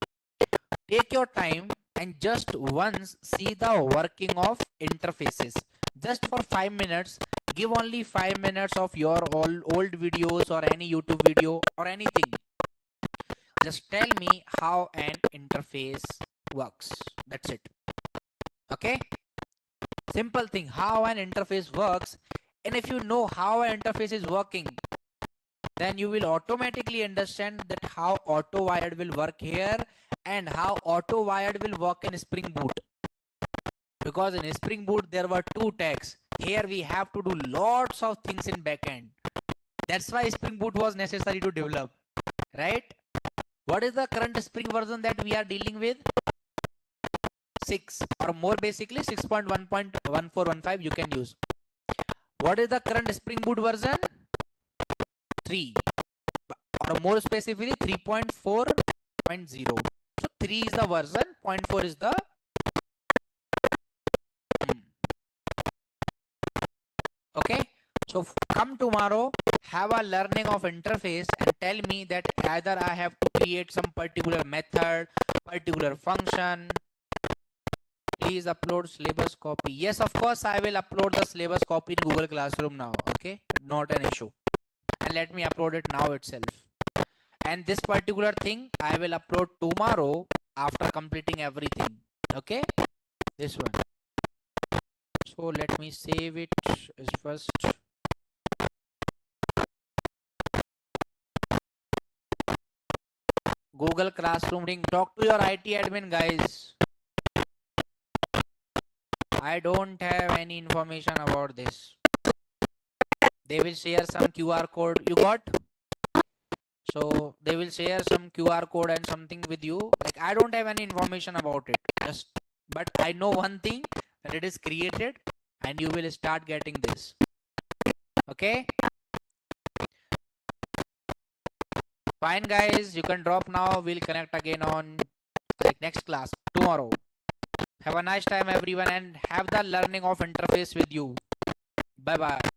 Speaker 1: Take your time and just once see the working of interfaces. Just for 5 minutes, give only 5 minutes of your old videos or any YouTube video or anything. Just tell me how an interface works. That's it. Okay? Simple thing, how an interface works. And if you know how an interface is working, then you will automatically understand that how auto wired will work here and how auto wired will work in Spring Boot. Because in Spring Boot there were two tags. Here we have to do lots of things in backend. That's why Spring Boot was necessary to develop, right? What is the current Spring version that we are dealing with? 6 or more, basically 6.1.1415 you can use. What is the current Spring Boot version? 3 or more specifically 3.4.0. So 3 is the version, 0.4 is the okay. So come tomorrow, have a learning of interface and tell me that either I have to create some particular method, particular function. Please upload syllabus copy. Yes, of course, I will upload the syllabus copy in Google Classroom now. Okay, not an issue. And let me upload it now itself. And this particular thing I will upload tomorrow after completing everything. Okay, this one. So let me save it as first. Google Classroom link. Talk to your IT admin, guys. I don't have any information about this. They will share some QR code. You got? So they will share some QR code and something with you. Like I don't have any information about it. But I know one thing, that it is created and you will start getting this. Okay? Fine, guys. You can drop now. We'll connect again on like next class tomorrow. Have a nice time everyone and have the learning of interface with you. Bye bye.